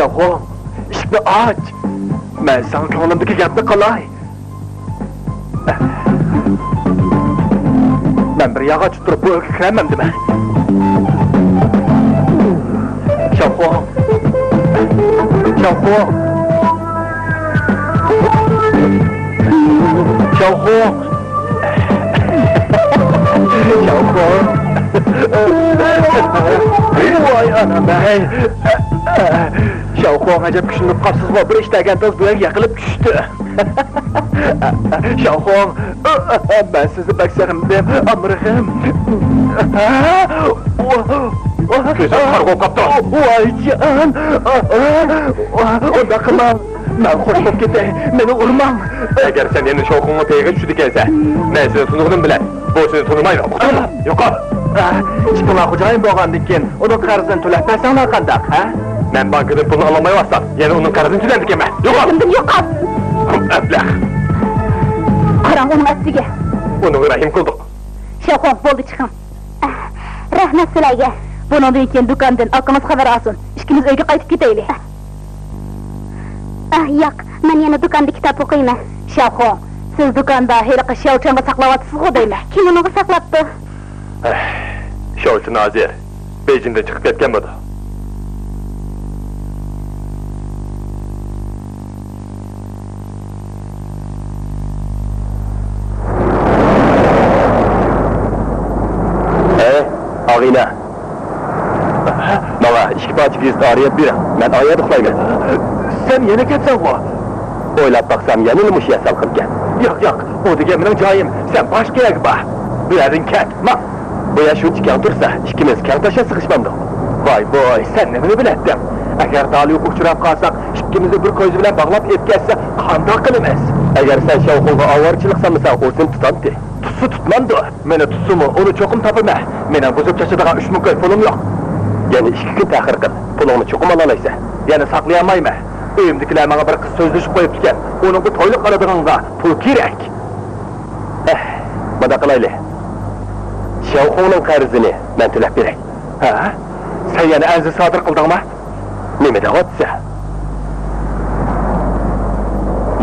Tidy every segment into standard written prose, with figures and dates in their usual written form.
Şavxon, ishni och. Men san ko'nglimdagi gapni qilay. Men bir yog'och turib bu yerga kiramamdimi? Şavxon. Şavxon. Şavxon. Şavxon. Voy anam ey. Şavxon acaba tushunib qolibsizmi? Bir ishlagan toz bu yerga yiqilib tushdi. Şavxon, ben sizni bak sog'indim, amrig'im. Ko'zim qarg'ov qopti. Voy jon. Unda qilma. Men xush bo'lib ketay. Meni urmang. Agar sen endi Shavxonga tegiga tushdi ekansan, men seni tunug'im bilan bu seni tunimaydi. Uqdingmi? Yo'qol. Chiqma xo'jayin bo'lgandan keyin uni qarzini to'lab bersanglar qandaq, ha? Men bankadan pulni ololmayapsam, yana uning qarzini to'laydi ekanman. Yo'qol. Kimdim yo'qol. Ablah. Qarang uning ostiga. Uni rahim qildik. Shavxon bo'ldi chiqing. Rahmat sizlarga. Bundan keyin do'kondan aqimiz xabar olsin. Ikkimiz uyga qaytib ketaylik. Yo'q, men yana do'konda kitob o'qiyman. Shavxon, siz do'konda heliqi shovchanga saqlayapsiz-ku deyman. Kim uni saqlabdi? Shovchi Nazir Bejinda chiqib ketgan bo'ldi. Og'ina. Mana ikki parcha vizit arayib bering. Men oyat uxlayman. Sen yana ketsan-ku. O'ylab baqsam yana nima ish yasal qilgan. Yo'q, bu degan mening joyim. Sen bosh kerak bor. Bu yerdan ket. Ma. Bu yer shuncha kang tursa, ikkimiz kang tasha sig'ishmamdi. Voy, sen nimani bilading? Agar Daliyga uchrab qolsak, ikkimizni bir ko'z bilan bog'lab etkazsa, qanday qilamiz? Agar sen Shavxonga avorchilik qilmasan, o'zing tutandi. Tutsa tutmandi. Meni tutsimi, uni cho'qim topaman. Meni buzib chachadigan 3 ming pulim yo'q. Yana 2 kun ta'xir qil. Pulingni cho'qim olalaysan. Yana saqlay olmayman. Uyimdagilar menga bir qiz so'zlashib qo'yib ekan. Uning bu to'yliq qiladiganiga pul kerak. Bada qilaylik. Shavxonning qarzini men to'lab beray. Ha? Sen yana arzi sodir qildingmi? Nima deyapsan?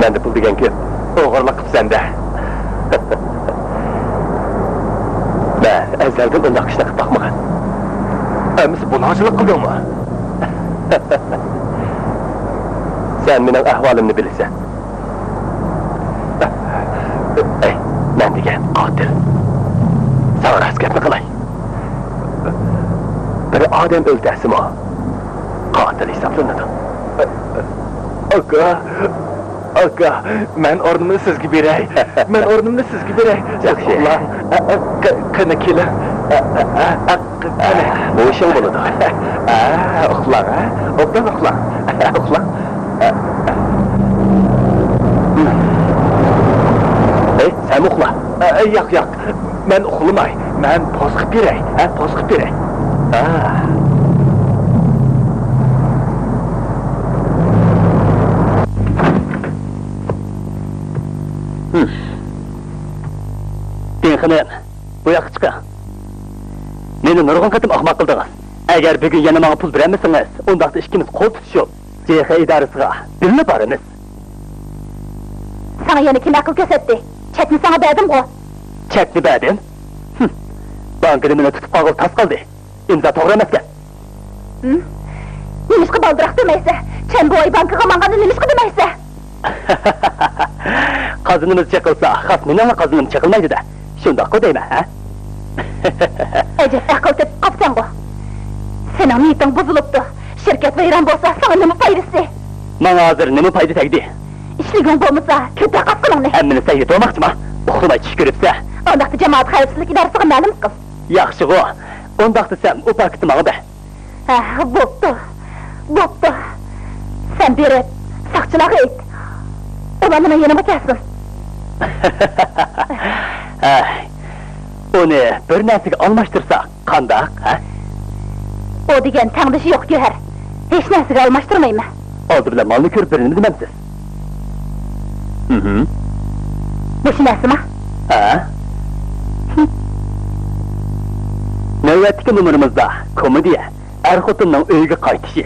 Menda pul degan ko'p. O'g'irlik qilsan-da. Ben ezelden undaq ishni qilib boqmagan. Emis bunachilik qildingmi? Sen mening ahvolimni bilasan. Men degan qotil. Sana rasgapni qilay. Bir odam o'ldirsimi? Qotil hisoblanadi. Aka, men o'rnimni sizga beray. Men o'rnimni sizga beray. Yaxshi. Qani kela. Bu ishing bo'ladi. Uxla. Obdan uxla. Uxla. Sen uxla. Yo'q. Men uxlamay. Men posqib beray. Posqib beray. Xanım, bu yoqqa chiqing. Meni nurg'un qatim ahmoq qildingiz. Agar bugun yana menga pul bermasangiz, undaqda ikkimiz qo'l tutishib, JX idorasiga birga boramiz. Sana yana kim aql ko'rsatdi? Chetni sana berdim-ku. Chetni berdim? Bankada meni tutib qolib tas qildi. Imzo to'g'ri emaskan. Nimishqa baldiraq demaysa, sen bu oy bankaga mangani nimishqa demaysa? Qazinimiz chiqilsa, xas mening qazinim chiqilmaydi-da. Shundoq deyman, ha? Ajab aql deb qopsan-ku. Sening niyating buzilibdi. Shirkat vayron bo'lsa, sana nima foydasi? Menga hozir nima foyda tegdi? Ishliging bo'lmasa, ko'proq qilingni. Hammani sayyi to'moqchimi? Uxlamay tush ko'ribsa. Undaqda jamoat xavfsizlik idorasiga ma'lum qil. Yaxshi-ku. Undaqda sen u paketni menga ber. Bo'pti. Sen berib, saqchilarga ayt. Ular nima yanıma kelsin? Uni bir narsaga almashtirsak, qandoq, ha? O degan tangdishi yo'q Gavhar. Hech narsaga almashtirmayman. Oldi bilan molni ko'rib birini demamsiz. Bu shu narsami? Navbatdagi numarimizda komediya, er-xotinning uyiga qaytishi.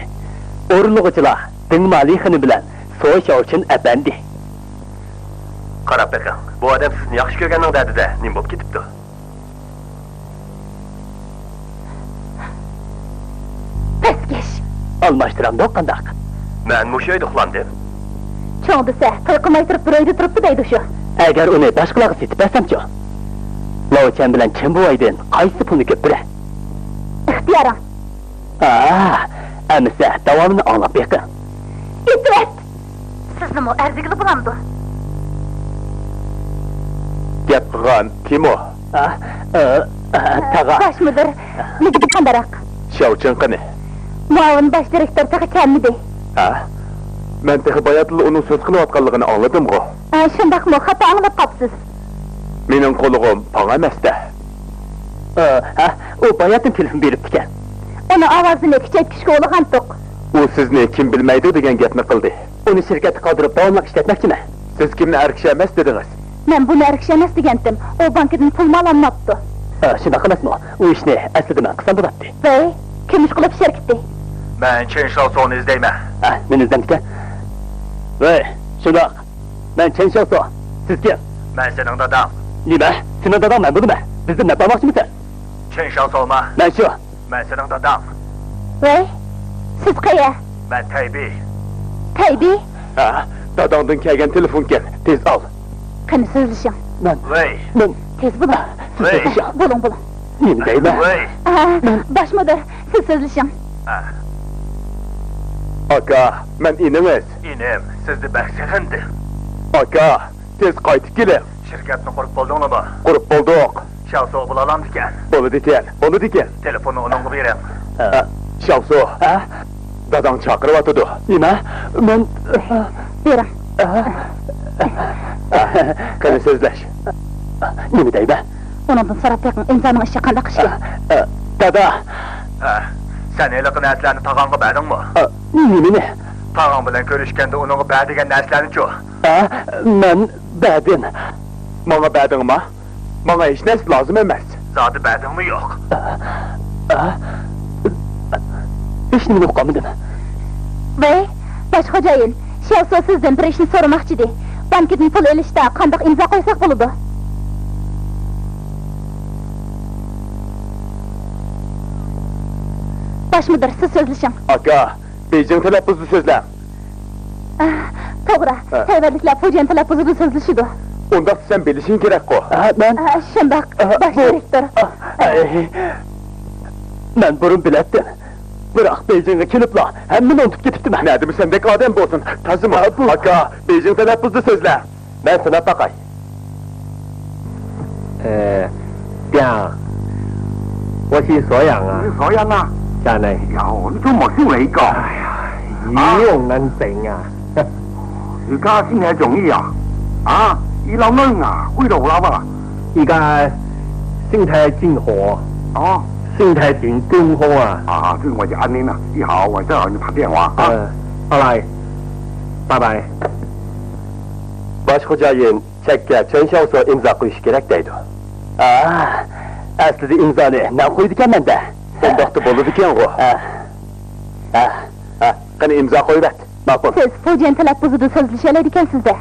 O'rinlig'ichilar, Dingmali xini bilan So'shovchin apandi. Qarab beqing, bu odam sizni yaxshi ko'rganning dardida nim bo'lib ketibdi. Pastkash. Almashtiramda qandaq? Men mushu uyda uxlandim. Cho'ng desa, to'y qilmay turib bir uyda turibdi deydi shu. Agar uni boshqalarga setib bersamchi? Lovchan bilan kim bu oydan qaysi pulni ko'p bira? Ixtiyoring. Amisa davomini anglab beqing. İtret! Sizni mu arzigili bulamdı? Gap qilgan kim o? Taga. Baş müdür, nigidi kandarak. Shovchin qani? Muavin baş direktör tağı kelmidi. Men tehi bayatlı onun söz qilayotganligini angladim-ku. Şundak mı, hata anglap qapsiz. Mening qo'lig'im pang emas-da. O bayatın telefon berip diken. Onu avazını kichaytishga o'ylagandik. U sizni kim bilmaydi degan gapni qildi. Uni shirkatga qoldirib davomli ishlatmoqchiman. Siz kimni erkish emas dedingiz? Men buni erkish emas degandim. O bankadan pul olamabdi. Shunday qilasizmi? U ishni aslida men qilsam bo'ladi. Voy, kim ish qilib sherkitdi? Men Chen Shaosoni izlayman. Men izladim-ku. Voy, shundoq. Men Chen Shaoso. Siz kim? Men sening dadam. Nima? Sening dadam men bunimi? Bizni nima qilmoqchimisan? Chen Shaosoma. Men shu. Men sening dadam. Voy, siz qayerga? Men Taybi. Taybi? Dadangdan kelgan telefon kel. Tez al. Qani so'zlashing. Men Tez bo'ling. Bo'ling. nima deyman? Baş müdür, siz so'zlashing. Aka, men iningiz. İnim, sizni baxsag'indi. Aka, tez qaytib keling. Shirkatni qurib bo'ldingmi? Qurib bo'ldik. Shaoso bo'lalam ekan. Bo'ladi ekan. Telefonni uningga bering. Shavso, dadang chaqiryotdi. Nima? Men Bering. Qani so'zlash. nima deyman? Onundan so'rab beqing, imzoning ishi qanday qilishgan? Dada. Sen eliqi narsalarni tag'onga berdingmi? Nimani? Tag'on bilan ko'rishganda uningga berdigan narsalarni-chu. Men badin. Menga berdingmi? Menga hech narsa lozim emas. Zodi berdingmi yo'q? Hech nima o'qolmadim. Voy, bosh xo'jayin, Shaoso sizdan bir ishni so'ramoqchi edi. Bankdan pul olishda qanday imzo qo'ysak bo'ladi? Baş müdür, siz so'zlashing. Aka, Beijing talaffuzli so'zlar. To'g'ri, tayyorliklar Fujian talaffuzida so'zlashidi. Unda sen bilishing kerak-ku. Men Shundoq, bosh direktor. men burun biletdim. Biroq Beijingga keliblar, hammani unutib ketibdiman. Nima sendek odam bo'lsin? Tazima. Aka, Beijing talaffuzli so'zlar. Men sanab baqay. 爹，我是所养啊，所以啊，真係有你都冇先嚟講。語用能整啊，而家先係重要啊！二樓女啊，灰度樓啊，而家生態真好，哦，生態真健康啊。啊，所以我就安寧啦，以後或者你拍電話啊。好嚟，拜拜。 Bosh xo'jayin chekka Chen Shaoso imzo qo'yish kerak deydi. Aslida imzoni men qo'ydi ekanman-da. Undoqda bo'ladi ekan-ku. Qani imzo qo'yrat. Ma'qul. Siz Fujian talaffuzida so'zlashalar ekansiz-da.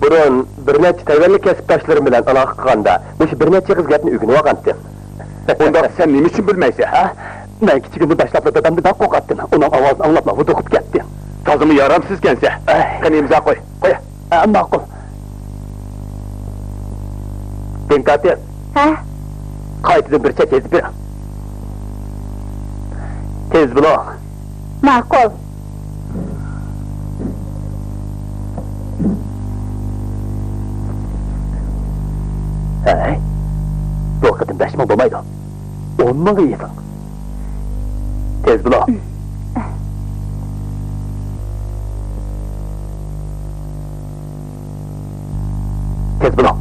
Burun bir necha tayvanlik kasbdoshlarim bilan aloqa qilganda, o'sha bir necha qiz gapni o'rganib olgandim. Undoq sen nima uchun bilmaysan? Men kichigimda boshlab dadamni dab qo'qatdim. Uning ovozini anglab o'qib ketdim. Tozimi yaramsizkansa. Qani imzo qo'y. Qo'y. Ma'qul. Tenkater, qaytadan bir chet ezib bering. Tez bo'ling. Ma'qul. Bu qatim 5 ming bo'lmaydi. 10 mingga yetsin. Tez bo'ling. Tez bo'ling.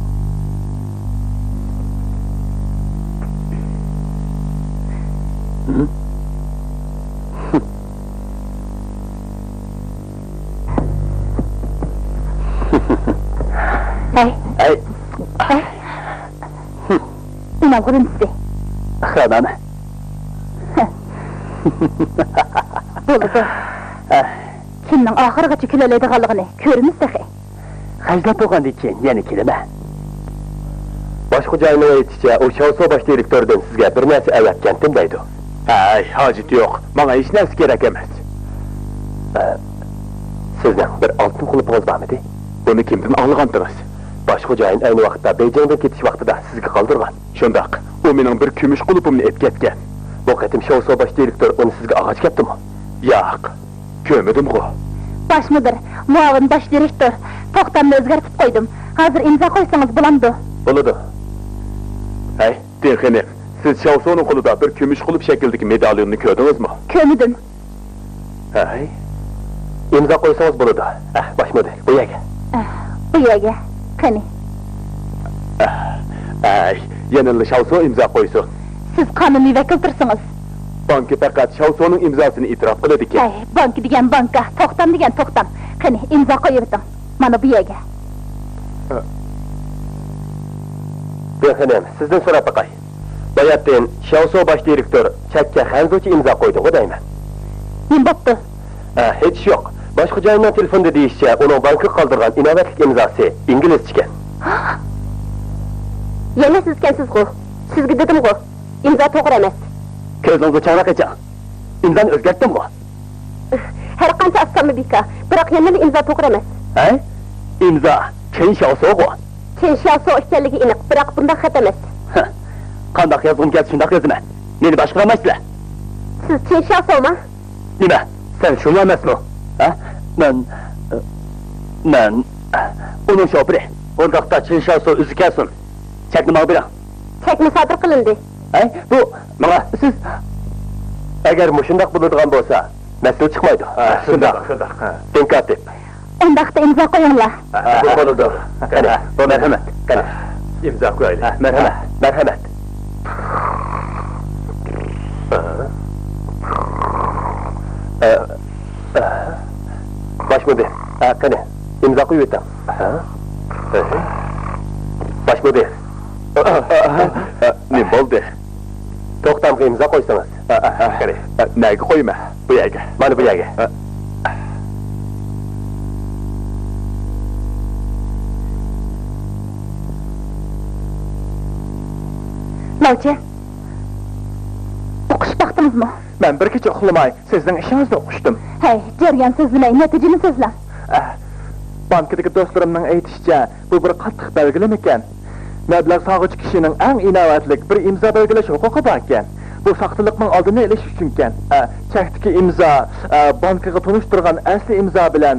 Hey. Nima qilindisi? Xonani. Bo'ldi. Kimning oxirgacha kulalaydiganligini ko'rimiz dahi. Hajlab bo'lgandan keyin yana kelma. Bosh xo'jayinning aytishicha, o Shavso bosh direktordan sizga bir narsa avatgandim deydi. Ay, hojat yo'q. Menga hech narsa kerak emas. Sizning bir oltin qulupingiz bormidi? Buni kimdan olgandingiz? Bosh xo'jayin ayni vaqtda Beijingga ketish vaqtida sizga qoldirgan. Shundaq. U mening bir kumush qulupimni ep ketgan. Bu qatim Shavso bosh direktor uni sizga og'ach ketdimi? Yo'q. Ko'rmadim-ku. Baş müdür, muavin baş direktör. To'xtamni o'zgartib qo'ydim. Hozir imzo qo'ysangiz bo'ladi. Bo'ladi. Hey, Dexenim, siz Shavsoning qo'lida bir kumush qulub shakldagi medalyonni ko'rdingizmi? Ko'rmadim. Hey. İmza qo'ysangiz bo'ladi. Bosh müdür, bu yerga. Bu yerga. Qani. Ay, yana Shavso imzo qo'ysin. Siz qonuniy vakildirsiz. Banka faqat Shavsoning imzosini e'tirof qiladi ekan. Hey, bank degan banka, to'xtam degan to'xtam. Qani, imzo qo'yib o'ting. Mana bu yerga. Dexenim, sizdan so'rab baqay. Bayatdan Shavso bosh direktor chakka Hanzochi imzo qo'ydi-ku deyman. Nim bo'pti? Hech yo'q. Bosh xo'jayinning telefonda deyishicha, uning bankka qoldirgan inovatlik imzosi inglizcha. Yana sizkensiz-ku. Sizga dedim-ku. Imzo to'g'ri emas. Ko'zingizga chaqnaq echa. İmzoni o'zgartdim-ku. Har qancha assammi bika, biroq yana imzo to'g'ri emas. İmzo Chen Xiaoso-ku. Chen Xiaoso ekanligi aniq, biroq bunda xato emas. Qandoq yozg'im kelsa shundoq yozaman. Meni boshqaramaysizlar. Siz Chen Xiaosomi? Nima? Sen shuni emasmi? Men uning shopiri. O'rdoqda Chen Xiaoso o'zi kelsin. Chakni menga bering. Chakni sodir qilindi. Bu menga siz agar mushundaq bo'ladigan bo'lsa, masala chiqmaydi. Shundaq. Tinkat deb. Undaqda imzo qo'yinglar. Bu bo'ladi. Qani, marhamat. Qani, imzo qo'yaylik. Marhamat. Marhamat. Baş müdür. Qani, imzo qo'yib o'ting. Baş müdür. Ne bo'ldi? To'xtamga imzo qo'ysangiz. Qani, nega qo'yma? Bu yerga. Mana bu yerga. Lavchi. O'qish vaqtimizmi? Men bir kecha uxlamay sizning ishingizni o'qishdim. Hey, jaryon so'zlamay, natijani so'zlam. Bankadagi do'stlarimning aytishicha, bu bir qattiq belgilam ekan. Mablag' sog'ich kishining eng inovatlik bir imzo belgilash huquqi bor ekan. Bu soxtalikning oldini olish uchun ekan. Chakdagi imzo bankaga tunishtirgan asli imzo bilan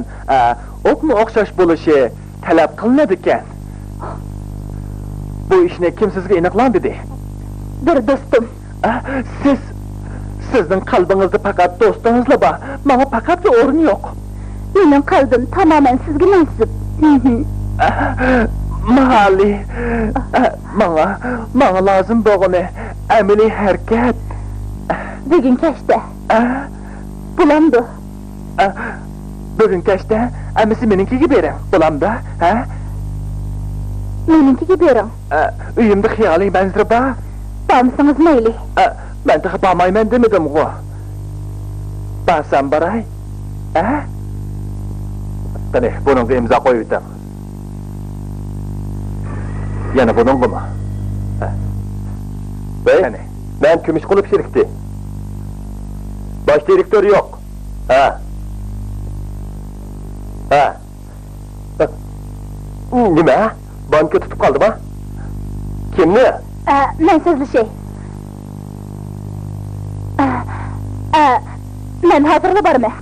o'qma o'xshash bo'lishi talab qilinadi ekan. Bu ishni kim sizga aniqlandi dedi? Bir do'stim. Sizning qalbingizda faqat do'stingizla bor. Menga faqat o'rin yo'q. Mening qalbim tamoman sizga mansub. Mahalli. Menga lozim bo'lgani amaliy harakat. Bugun kechda. Bulamdi. Bugun kechda amisi menikiga bering. Bulamda, Menikiga bering. Uyimda xiyoliy manzara bor. Bormisingiz mayli. Ben de bormayman demedim-ku. Barsam boray. Qani, buningga imzo qo'yib o'ting. Yana buningmi? Qani, men kumush qulub shirkti. Bosh direktor yo'q. Nima? Banka tutib qoldimi? Kimni? Men so'zlashay. Men hozirla borman.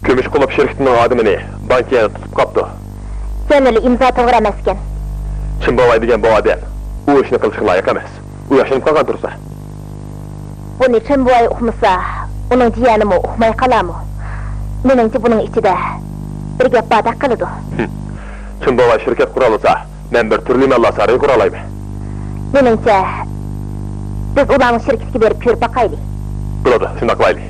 Kumush qulub shirkatining xodimini bankka tutib qopti. Senali imzo to'g'ri emas ekan. Kim bo'lmaydigan bu odam u ishni qilishga loyiq emas. U yashinib qolgan tursa. Buni kim bo'y uqmasa, uning jiyanimi uqmay qolarmi? Meningcha buning ichida bir gap bor qiladi. Kim bo'lmay shirkat qura olsa, men bir turli mallasari qura olayman. Meningcha Biz ularning şirketiga berib ko'rib baqaylik. Bo'ladi, shunday qilaylik.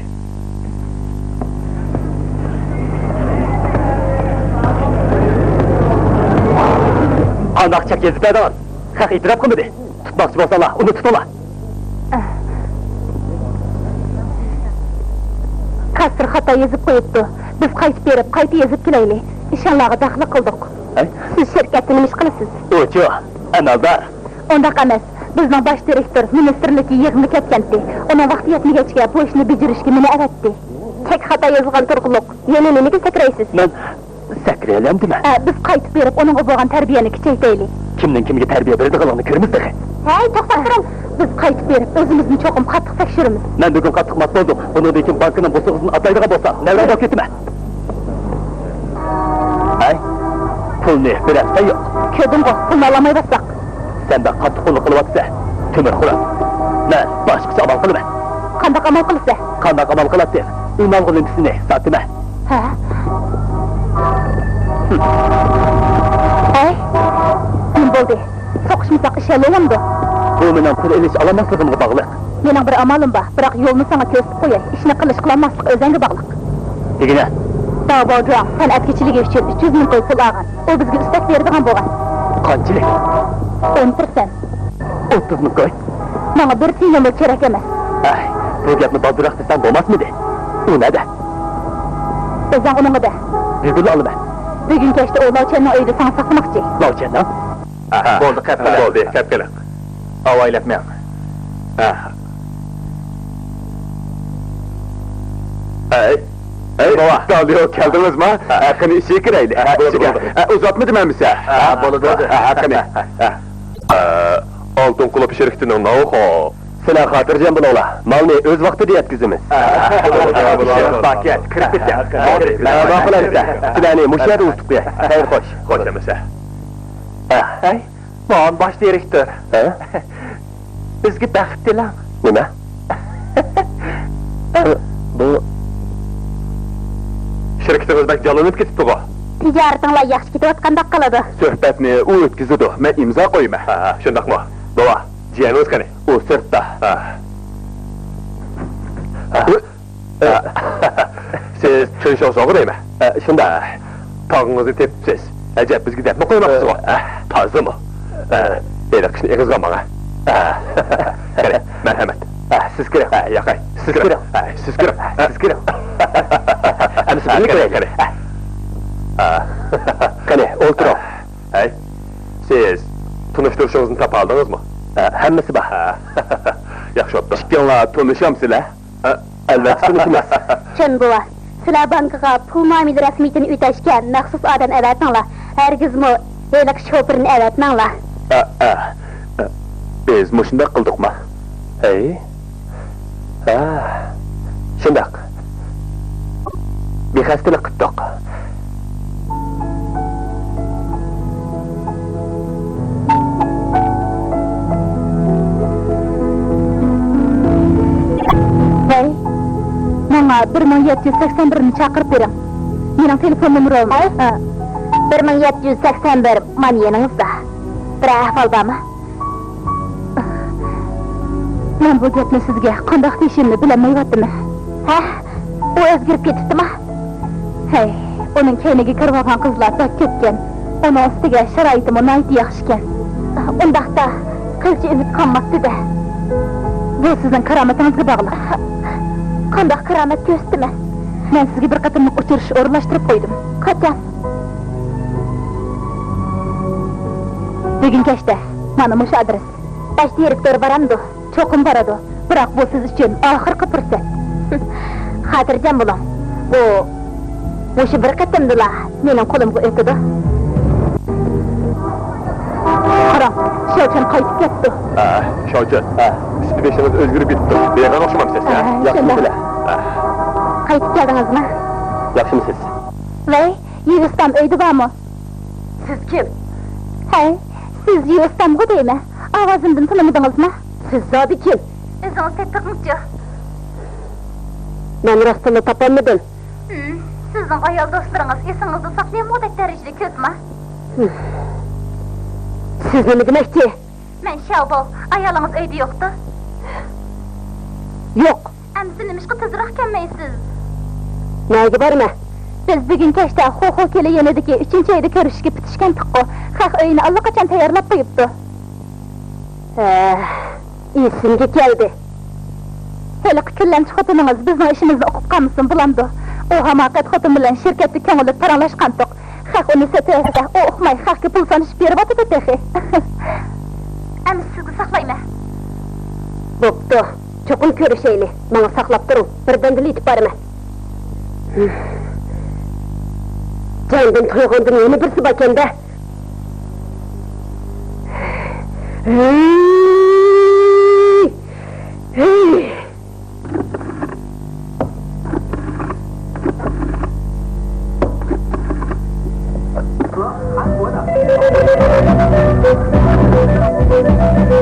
Qandaq chak yezib berdilar. Haq e'tirof qilmadi. Tutmoqchi bo'lsalar, uni tutinglar. Kasr xato yezib qo'yibdi. Biz qaytib berib, qayta yezib kelaylik. Ishonlarga daxli qildik. Siz shirkatni nima ish qilasiz? O'chi, analdar. Undaq emas. Bizning bosh direktor ministerlikka yig'inga ketgandi. Uning vaqti yetmagachga bu ishni bajarishga meni avatdi. Tek xato yozilgan turquluq. Yana nimaga sakraysiz? Men sakrayalamdimi? Biz qaytib berib, uning bo'lgan tarbiyani kuchaytiraylik. Kimning kimga tarbiya beradiganini ko'ramiz-da. Hey, to'xtab turing. Biz qaytib berib, o'zimizni cho'qim qattiq tekshiramiz. Men bugun qattiq mat bo'ldim. Uni kim bankining bo'sig'ini ataydigan bo'lsa, navrat olib ketma. Hay, pulni berasizmi yo'q? Ko'rdingmi? Pulni olmay bassaq. Senda qattiq qo'lliq qilyapsa, temir xuram. Men boshqacha amal qilma. Qanday amal qilsa? Qanday amal qiladi? Inom qilintisini satma. Ha? Hey, nima bo'ldi? So'qishmasak ish olamdi. Bu mening pul elish olmasligimga bog'liq. Mening bir amalim bor, biroq yo'lni senga ko'rsatib qo'yay. Ishni qilmaslik o'zingga bog'liq. Degina, Davodra san'atchiligi uchun 300 ming qo'y pul olgan. U bizga ustak beradigan bo'lgan. qanchalik? 10%. 30 ming qo'y. Menga 1 tiyinli kerak emas. Ay, bu gapni bozoroq desam bo'lmasmidi? U nada? O'zing uningda. Buyurib olaman. Bugun kechda o'g'lovchanning uyida san saqlamoqchi. Lovchandan? Bo'ldi, qattiq bo'ldi, kattala. Avaylab men. Ey, baba, dalıyor keldinizmi? Qani ishga kiraylik. Uzatmadim hamisi. Bo'ladi. Qani. Oltin qulab shirkatining no'xo. Sizlar xotirjam bo'linglar. Malni o'z vaqtida yetkazamiz. Paket, kirib ketgan. Nima qilamizda? Sizlarni mushar ustib qo'yay. Xayr xo'sh. Xo'sh hamisi. Ay, men bosh direktor. Ha? Bizga baxt tilam. Nima? Bu Shirkatimizdan jalanib ketibdi-ku. Tijoratinglar yaxshi ketayotganda qiladi. Suhbatni u o'tkazadi. Men imzo qo'yman. Shundaqmi? Baba, jiyanimiz qani? u sirtda. Siz Chenshaw sog'daymi? Shunda tog'ingizni tepsiz. Ajab bizga debmi qo'ymoqchisiz-ku? Tozimi? Endi qishni egizganman. Qani, marhamat. siz kerak. Yo'qay. Siz kerak. Siz kerak. Siz kerak. Ana siz kerak. Qani, o'tirib. Hey. Siz tanishtirishingizni topa oldingizmi? Hammasi bor. Yaxshi bo'pti. Ikkinlar tanishamsizlar? Albatta tanishamiz. Chun buva. Sizlar bankiga pul muomala rasmiyatini o'tashga maxsus odam avatinglar. Hargizmi eliq shofirni avatmanglar. Biz mushunda qildikmi? Hey. Shundaq. Bexastalik qildik. Hey, menga 1781 chaqirib bering. Mening telefon nomerim 1781 mana yaningizda. Bir ahvol bormi? Men bu gapni sizga qanday deyishimni bilmayapman. Ha? U o'zgarib ketibdimi? Hey, uning keyniga kirib olgan qizlar bak ketgan. Uning ustiga sharoitim nihoyat yaxshi ekan. Undaqda qilchi umid qolmabdi-da. Bu sizning karomatingizga bog'liq. Qanday karomat ko'rsatdimi? Men sizga bir qatimliq uchirish o'rinlashtirib qo'ydim. Qachon? Bugun kechda mana shu adres. Bosh direktor baramdi. Cho'qim boradi. Biroq bu siz uchun oxirgi fursat. Xotirjam bo'ling. Bu o'sha bir qatimdila mening qo'limga o'tdi. Qarang, Shovchan qaytib ketdi. Shovchan. Üstü beşiniz o'zgarib ketdi. Beyg'on o'xshamamsiz, ha? Yaxshimisiz? Qaytib keldingizmi? Yaxshimisiz? Voy, Yig'iston uyda bormi? Siz kim? Hey, siz Yig'istonga deymi? Ovozimdan tanimadingizmi? Siz zodi kim? O'zingiz tepqiqchi. Men rostini topolmadim. Sizning ayol do'stlaringiz esingizni saqlamayotgan darajada ko'pmi? Siz nima demoqchi? Men Shavbol, ayolingiz uyda yo'qdi. Yok. Emsi nimişki tezrak kelmeysiz? Näge barma? Biz bugün keşte ho kele yenediki 3. ayda körüşüge bitişken tıqqı. Haq öyünü allaqaçan tayarlap koyupdu. Esimge geldi. Hele küçüllenç xotununuz bizning işimizni okup qalmışsın bulandı. O hamakat xotun bilen şirketli köngülü paranlaşqandık. Haq onu seteyse, o oqmay haqqa pul sanış berip atıdı tehi. Ems sizni saqlayma. Boptu. Çokum körüşeyli. Bana saklap durun. Birden dili itip barma. Candan toyğandın yeni birsi bakende.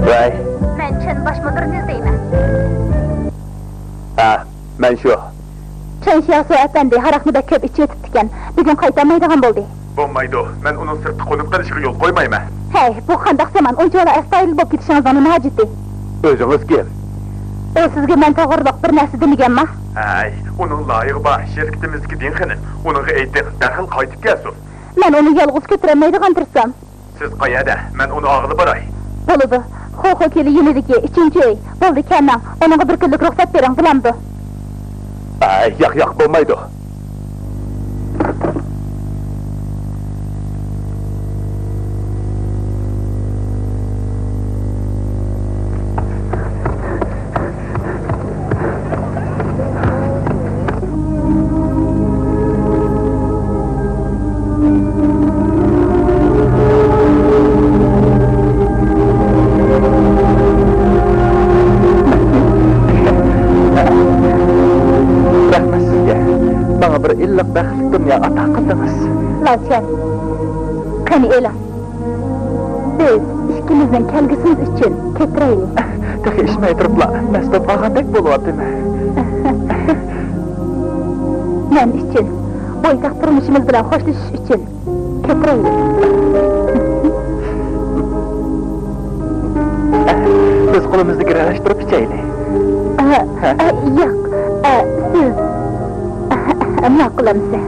Vay, Men çen başmadır dizdeyme. ha, men şu. Çen şiyası efendi haraqmıda köp içi ötüptiken. Bugün qaytamaydigan boldi. Bo'lmaydi. Men uning sirtqi qo'nib qolishiga yo'l qo'ymayman. Hey, bu qandaq zaman o'nchola astoydil bo'lib ketishiniz onu nima ciddi? Özünüz kim? O sizga men to'g'riliq bir narsa demaganmi? Ay, uning loyiqi bor. Shirkatimizga dinxinin. Uningga aytdik, darhol qaytib kelsin. Men onu yolg'iz ko'tarolmaydigan tursam. Siz qayerda? Men uni og'ilib boray. Bo'ladi. Ho keli yenidiki 3. ay. Bo'ldi kandan. Onunga bir kunlik ruxsat bering bulamdi. Ay, yo'q, bo'lmaydi. Rahmet sizge. Bana bir illik baxtli dünya ata qildingiz. Lakin, qani e'lon. Biz ikkimizning kelgusimiz uchun ketiraylik. Tehi ishmay turibla, masbab olgandek bo'lyaptimi? Men uchun, bo'ytaq turmushimiz bilan xo'shlashish uchun ketiraylik. Biz qo'limizni giralashtirib ichaylik. Yo'q, siz ma'qulamsiz.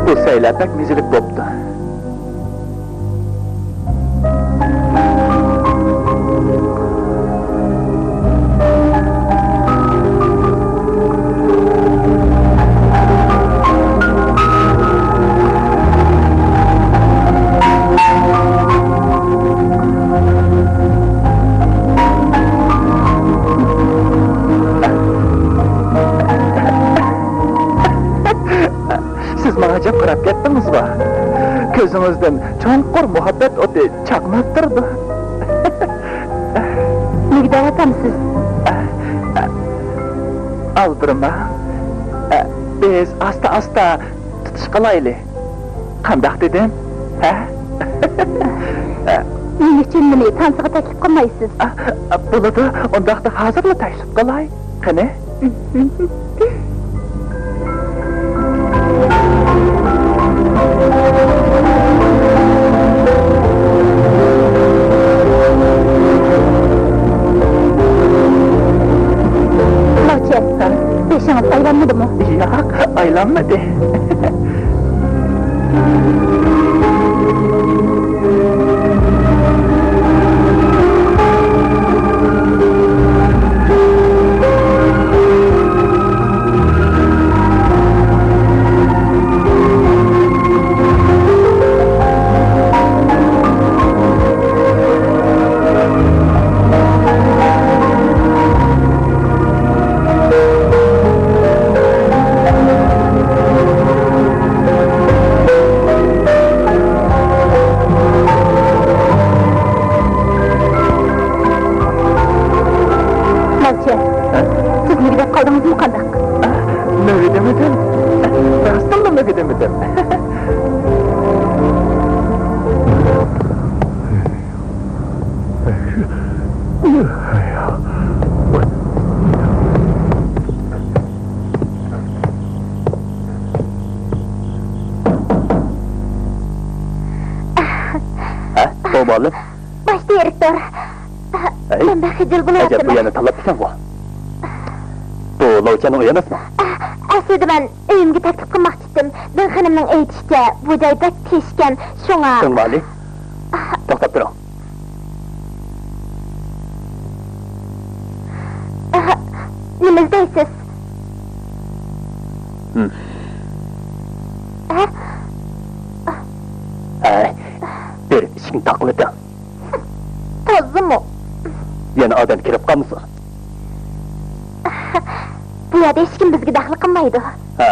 Bu saylar pek mizilik bo'pti. Siz bana acayip qarab ketdingiz mi? Ko'zingizdan cho'nqur muhabbat o'ti chaqnab turdi. Nega aytamsiz? Aldırma. Biz asta tutuş qilaylik. Qandaq dedim? Ha? Men uchun meni tansiga taklif qilmaysiz. Bo'ladi, undaqda hozirla taklif qilay. Qani? Lakin, beshingiz aylanmadimi? Yo'q, aylanmadi. Siz nega deb qoldingizmi qandaq? Nega demedim? Rostdan nega demedim? Ha, o oğlum. Başta Eriktor. Hey. Ben de hicil Acaba bu bulayaptım. yana tanlapsan bu. Bu Lovcan'ı uyanasın. Aslida ben uyumga taklif qilmoqchidim. Ben xonimning aytishicha, bu joyda teshgan, shunga. Tыңmali. To'xtab turing. Nima izdaysiz? Ha? Ay, bir ishing taqlidi. To'zimi? Yana odam kirib qolmasa. Bu yerda hech kim bizga daxl qilmaydi. Ha.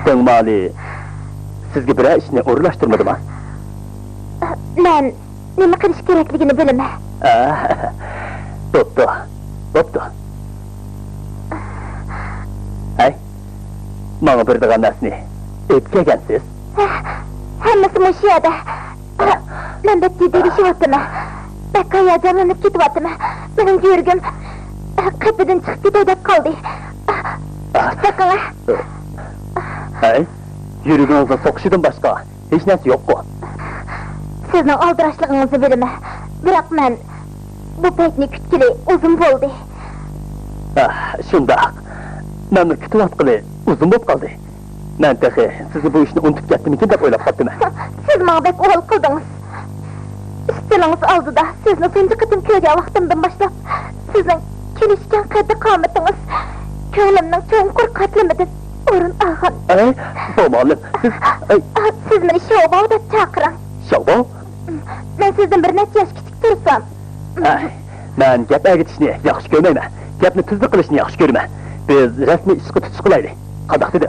Tыңmali. Sizga bir ishni o'rlashtirmadimi? Men nima qilish kerakligini bilaman. Bo'pti. Bo'pti. Ay. Menga berdigan narsani etkagansiz. Hammasi shu yerda. Men de jiddiylashayapman. Bak hayajonlanib ketyapman. Mening yuragim qapıdan chiqib ketay deb qoldi. Sakala. Ay. Yuragingizda so'qishidan boshqa hech narsa yo'q-ku. Sizning oldirashligingizni bilaman. Biroq men bu paytni kutgili uzun bo'ldi. Shundoq. Meni kutayotgani uzun bo'lib qoldi. Men taxi sizni bu ishni unutib ketdimikin deb o'ylab qoldim. Siz menga bek o'g'il qildingiz. Istilingiz oldida sizni tunji qitim ko'rgan vaqtimdan boshlab sizning kelishgan qaddi qomatingiz ko'nglimning cho'nqur qatlamidan o'rin olgan. Ay, bo'lmadim. Siz meni Shobov deb chaqiring. Shobov? Men sizdan bir necha yosh kichik tursam. Ay, men gap agitishni yaxshi ko'rmayman. Gapni tuzli qilishni yaxshi ko'raman. Biz rasmiy ishga tutish qilaylik. Qandoq dedi?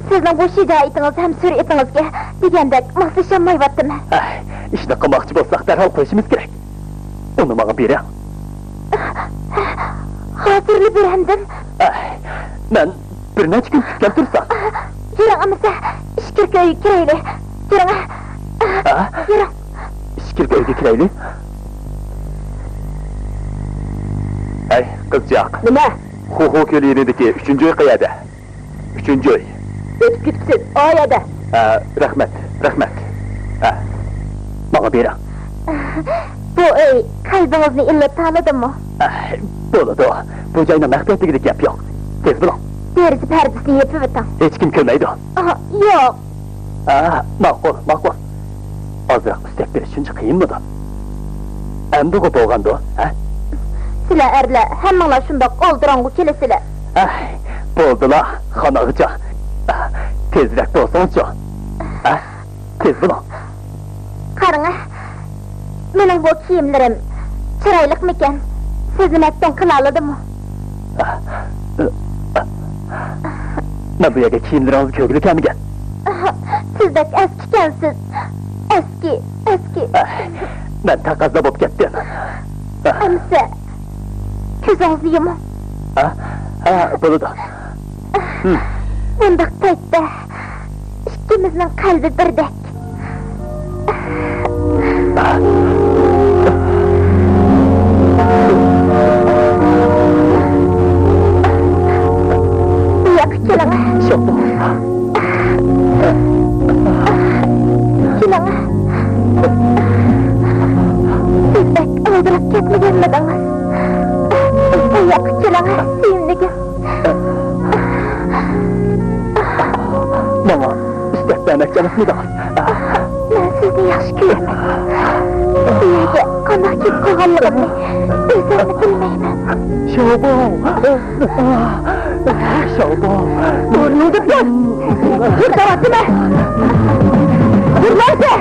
Sizning bu shijoatingiz ham sur'atingizga degandek moslasholmayaptim. Ay, ishni qilmoqchi bo'lsak darhol qo'yishimiz kerak. Uni menga bering. Hozirli berandim. Ay, men bir necha kun kutgan tursam. Yuring, amasa ishkirga uyga kiraylik. Yuring. Yuring. Ishkirga uyga kiraylik. Ay, qizjoq. Nima? Huquq yo'lidagi 3-uy qayerda? 3-uy. O'tib ketibsiz, o yerda. Rahmat, rahmat. Menga bering. Bu uy qalbingizni illat tanidimi? Bo'ladi. Bu joyning maqsadligida gap yo'q. Tez bo'ling. Deraza pardasini yopib o'ting. Hech kim ko'rmaydi. Yo'q. Ma'qul, ma'qul. Ozroq istak berish shuncha qiyinmidi? Endi bu bo'lgandi, Sizlar erlar hammanglar shundoq oldirangu kelasizlar. Bo'ldilar, xonag'icha. Tezroq bo'lsangchi. Tez bo'ling. Qarang, mening bu kiyimlarim chiroyliqmikan? Sizni matdan qila oladimmi? Men bu yerga kiyimlaringiz ko'gilkamigan. Sizdek eskikansiz. Eski. Men taqazza bo'lib ketdim. Amsa ko'zingizni yuming. Bo'ladi. Bundaq paytda ikkimizning qalbi birdek. Bu yoqqa keling. Shobov. Keling. Sizdek oldirab ketmaganmidingiz? Bu yoqqa keling, suyimligim. Menga istak bermoqchi emasmidingiz? Men sizni yaxshi ko'raman. Bu yerga qanday kelib qolganligimni o'zimni bilmayman. Shobov. Shobov. Burningni tut. Yurtavotimi? Yurmaydi.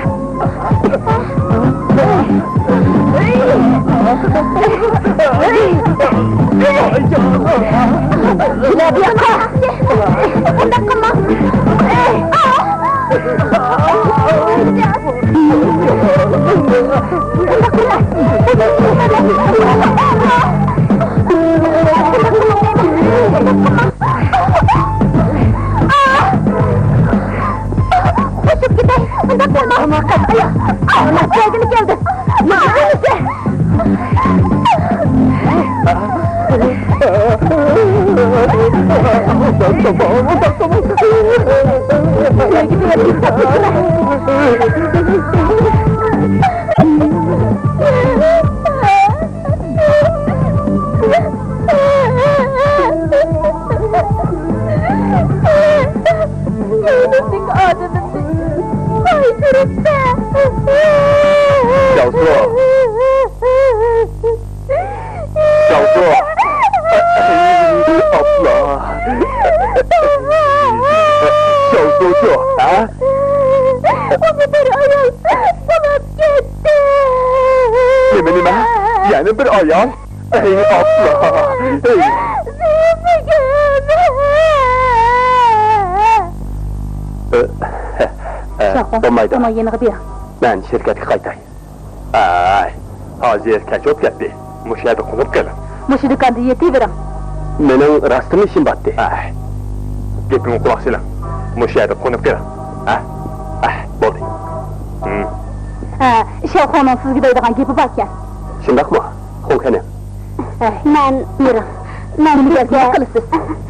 Ular bu yoqqa. Bundoq qilma. Qo'shib Allah sevgili geldi. Ne yapıyorsun? Neymişsin adımızı? Haykırıp da! Yavru! Yavru! Abla! Yavrucu, ha? O bir ayol sanat gitti! Yeminime, yani bir ayal? Ey abla! Ey! Olmaydı. Ama yeni bir. Ben şirketke qaytay. Ay, hazır keç ot getdi. Muşayda konup gelin. Muşu dükkanda yetiverim. Menin rastım işim battı. Ay, gepini kulak silen. Muşayda konup gelin. Boldu. Şevkonun siz gideydiğen gibi bakken. Şundak mı? Honkene. Ben birim. Ben sizge kılısız.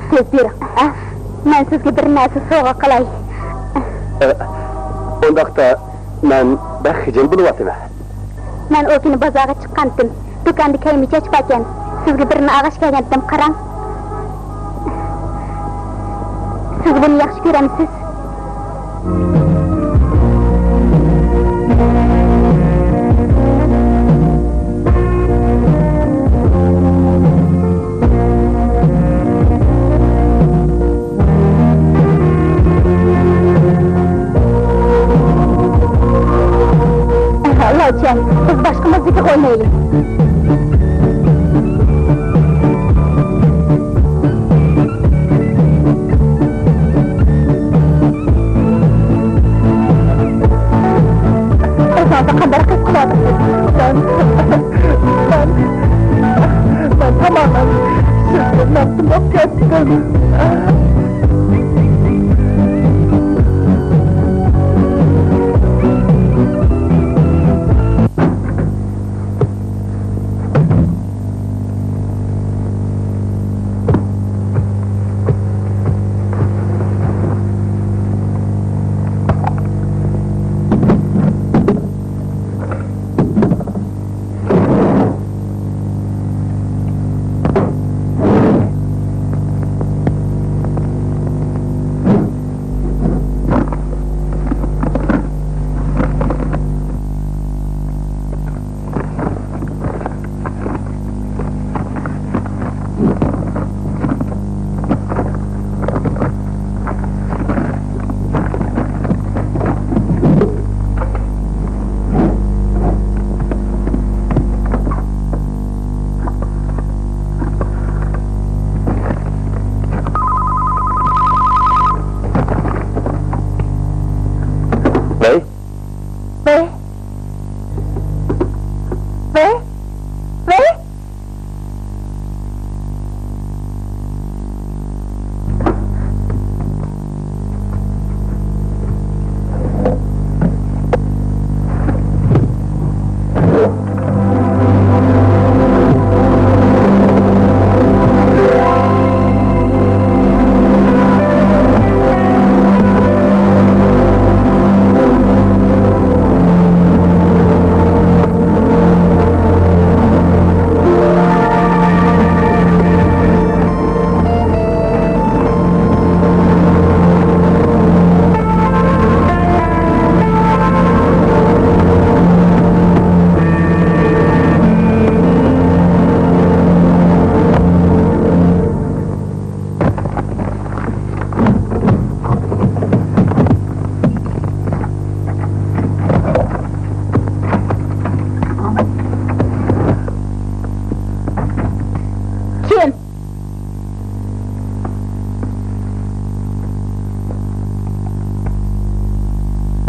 Siz birim. Ben sizge bir nesi soğuk kılay. Ondakta ben hicil buluvatım. Ben o günü bazara çıkandım. Dükkanda kayımı geçpakken. Sizge birini ağaç gelgendim karan. Siz bunu yaxşı göremisiz. Loçen, biz başka müzik oynayalım. Esasında kadar kız kulağı. Ben tamamen sizin aklımda kestim.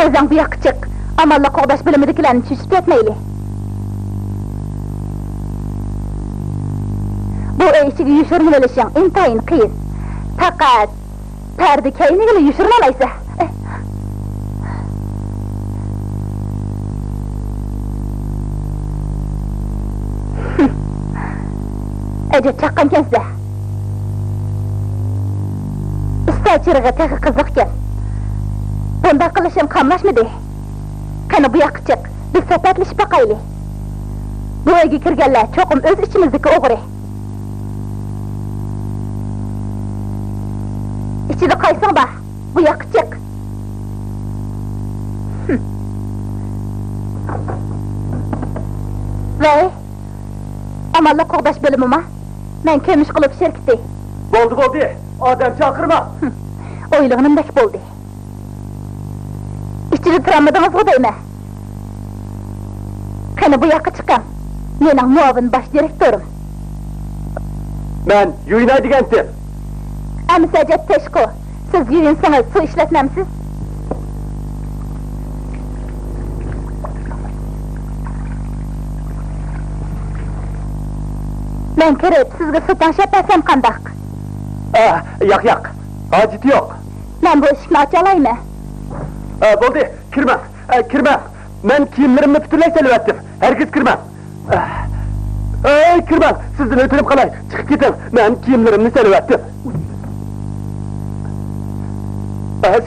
Özün bu yakıcık, amalla koğdaş bilimidikilerini çüşüp etmeyli. Bu eşigi yuşurun ölüşün intayın kıyın. Fakat, perdi keynigini yuşurun olaysa. Ece çaqqan size. Usta çırığı tek kızıkken. Bunda kılışım kamlaşmadı. Kanı bu yakıcık, biz sohbetleşip bakaylı. Bu evge kirgenler çokum öz içimizdeki oğru. İçini kaysın da, bu yakıcık. Ve amallı koğdaş bölümüme, ben kömüş kılıp şirketi. Oldu, adam çakırma. Oylığının bek boldu. İçini travmadınız mı deyme? Kanı bu yakı çıkan, menin muavin baş direktörüm. Ben yuyunay digendim. Əmis Əcəb Teşko, siz yuyunsanız su işletmemsiz? Ben kirip sizge su taşıp etsem kandak. Yak. Acit yok. Ben bu işini açalayım mı? Boldu, kirmem. Ben kiyimlerimi bütünley selüvettim. Herkes kirmem. Kirmem, sizden ötürüp kalay. Çıkıp gidin, ben kiyimlerimi selüvettim.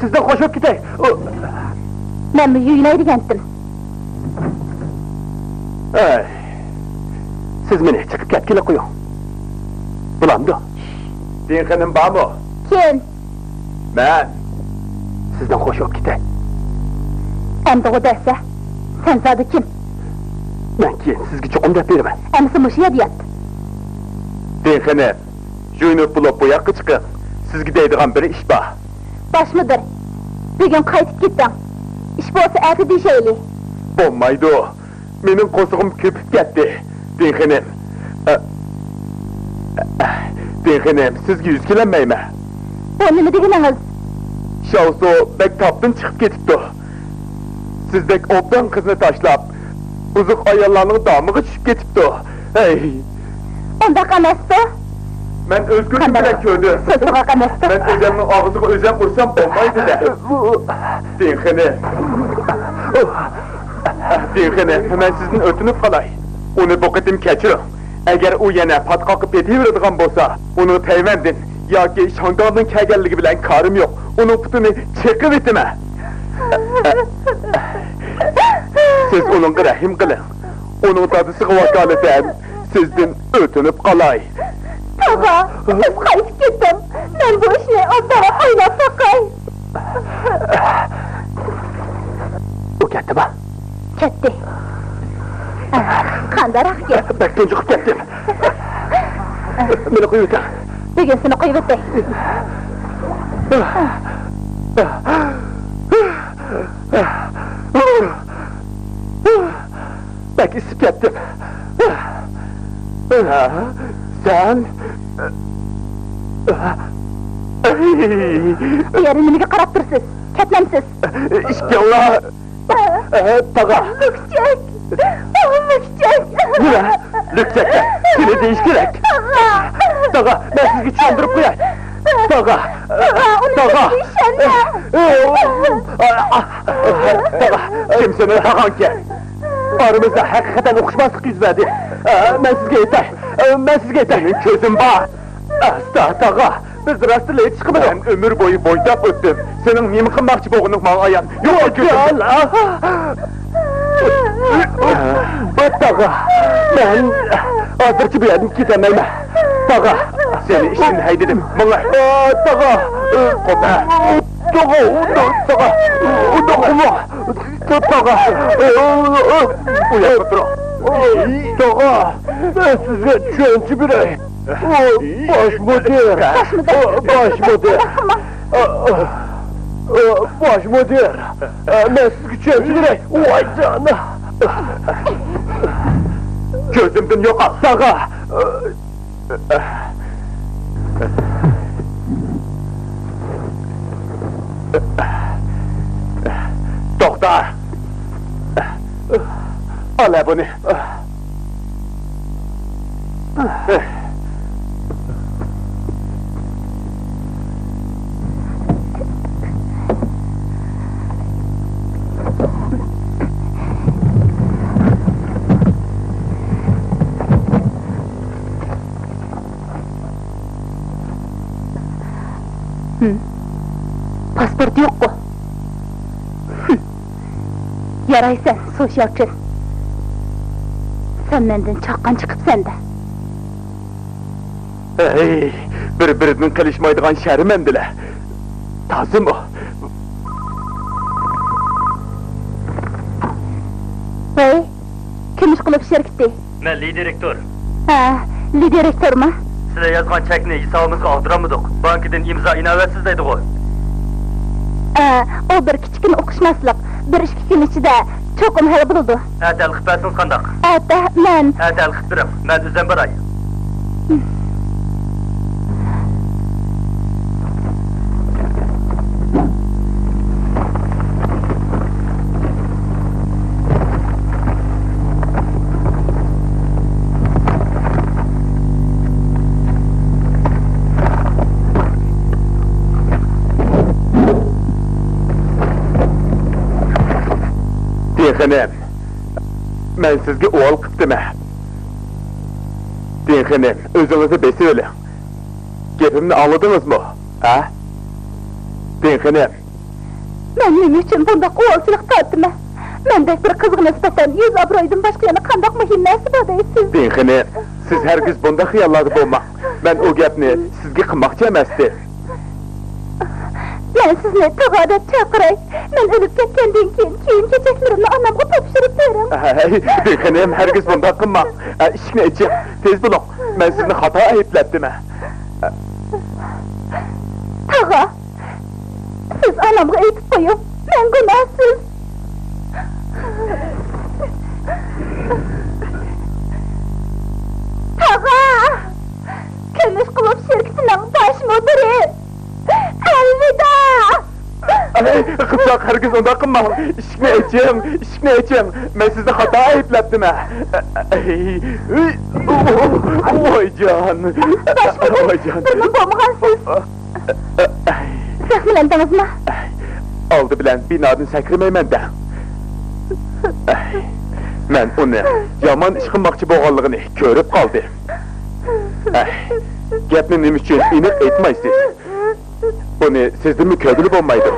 Sizden koşup gidey. Ben bu yuyunayı digendim. Siz beni çıkıp getkile koyun. Bulamdı. Dinkenim bağ mı? Kim? Ben. Sizden koşup gidey. Emdi o derse. Sen zadı kim? Ben ki sizge çokum dep bermen. Emisi mışıya diyet. Dinkenim. Juyunup bulup bu yakı çıkın. Sizge deydiğen bir iş bağ. Baş mıdır? Bir gün kayıtıp gittim. İş bolsa erti di şeyli. Olmaydı o. Benim kosuğum köpüp gitti. Dinkenim. Dinkenim, sizge yüzkilenmeyme. Bu nimi digininiz? Şavsu bek taptın çıkıp getipti. Siz bek obdan kızını taşlap, buzuk ayarlarının damığı çıkıp getipti. Hey! Onda kanesti? Ben özgürlük bile kördüm. Sözüme kanesti. Ben özemin ağzını özem vursam olmaydı da. Dinkenim. Dinkenim, hemen sizin ötünüp kalay. Onu boketim keçirin. Eğer o yine pat kalkıp yetiverdiğin bolsa, onu peyvendin. Ya ki şangaldın kegelliği bilen karım yok. Onun putunu çekip etime. Siz onun rahim kılın. Onun tadısı vakalet sizden ötünüp kalay. Baba, siz kayıp gittim. Ben bu işini o tarafa oynasakay. O gitti mi? Gitti. Kandarak gel. Bekten çıkıp gittim. Beni koyuyorsun. Bir gün seni kıybetti. Belki isip gittim. Sen... Yerini mi karaptırsız? Ketlemsiz. İşkallah... Taga... Mükçek. Mükçek. Nire? Lüksek. Seni değiştirek. Taga, ben sizi çandırıp koyayım. Taga. Taga. Taga, kimsenin tagan ki. Aramızda hakikaten okuşmazlık yüz verdi. Ben sizge yeter. Ben sizge yeter. Senin közün var. Taga. Biz rastlayıp çıkmadık. Ben ömür boyu boydap öttüm. Senin mimkin bakçı boğunluk bana ayan. Yok gözüm. Taga. Ben hazırcı bir yerim gidemeyim. Taga. Seni işin haydedim. Bana. Taga. Taga. Uyan patron. Taga. Ben size çöncü birey. Baş müdür. Baş müdür. Baş müdür. Ben size çöncü birey. Vay canına. Gözümden yok al. Taga. Doktor! Al bunu. Dört yok ku. Yaraysan, soşyalçın. Sen menden çaqqan çıkıp sende. Ey, bir-birinin qilishmaydigan şərim emdiler. Tazım o. Hey, kim iş qılıp şirketdi? Men li direktor. Ha, li direktor mu? Size yazgan çekni hesabımızga aldıramıdık. Bankadan imza inavetsiz deydi o. O bir kichkina o'qishmaslik. Bir ikki kun ichida cho'qim hal bo'ldi. Atal qıpasın qandaq. Ata, men Atal qıptırım. Men düzen baray. Dinxinem, men sizge oğul qıptımı. Dinxinem, özünüzü besöyle. Gepimni anladınız mı? Ha? Dinxinem, men nima uchun bundaq o'g'ilchilik tortdimi? Mendek bir qizga nisbatan yuz obro'ydan boshqa yana qandoq muhim narsa bor deysiz? Dinxinem, siz hergiz bunda xiyallarda bo'lmang. Men o gapni sizga qilmoqchi emasdi. Men sizni tog'oda chaqiray. Men o'lib ketgandan keyin kiyim-kechaklarimni onamga topshirib beraman. Dinxinem, hergiz bunda qilmang. Ishni iching, tez bo'ling. Men sizni xato ayblabdim. Tog'a, siz onamga aytib qo'ying. Men gunohsiz. Tog'a! Kumush qilib shirkitining bosh mudiri. Elvida! Qıpsaq, hergiz onda qilmang. Ishni iching. Men sizni xato ayblabdim. Voyjon. Voyjon. Nima bo'lmagansiz? Zahmlandingizmi? Oldi bilan binodan sakramayman-da. Men uni yomon ish qilmoqchi bo'lganligini ko'rib qoldim. Gapni nima uchun aniq aytmaysiz? Buni sizdimi ko'ngli bo'lmaydi?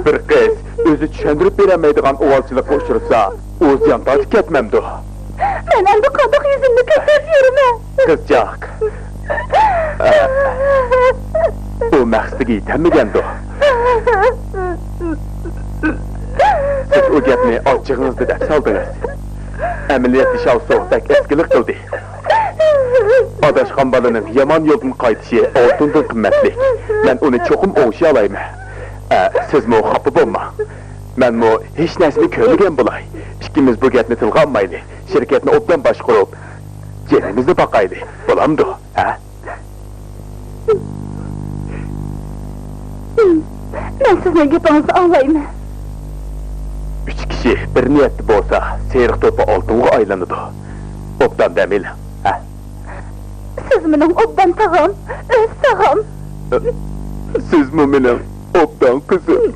Bir qiz o'zi tushuntirib berolmaydigan o'g'ilchilikqa uchrasa, o'z yon tortib ketmamdi. Men endi qandoq yuzimni ko'rsatib yuraman? Qizchoq. U maqsadiga yetolmagandi. Siz o gapni ochig'ingizda deb soldingiz. Amaliyot ish olsoqdak eskilik qildi. Adashgan balaning yomon yo'ldan qaytishi oltindan qimmatli. Men uni cho'qim o'ngshi olayman. Sizmi xafa bo'lmang. Menmi hech narsani ko'rmagan bo'lay. Ikkimiz bu gapni tilga olmaylik. Shirkatni obdan boshqarib, yerimizni boqaylik. Bo'lamdi, ha? Men sizning gapingizni anglayman. 3 kishi bir niyatda bo'lsa, seriq to'pi oltinga aylanadi. Obdan damil, ha? Siz mening obdan tog'am, o'z tog'am. Sizmi mening obdan qizim?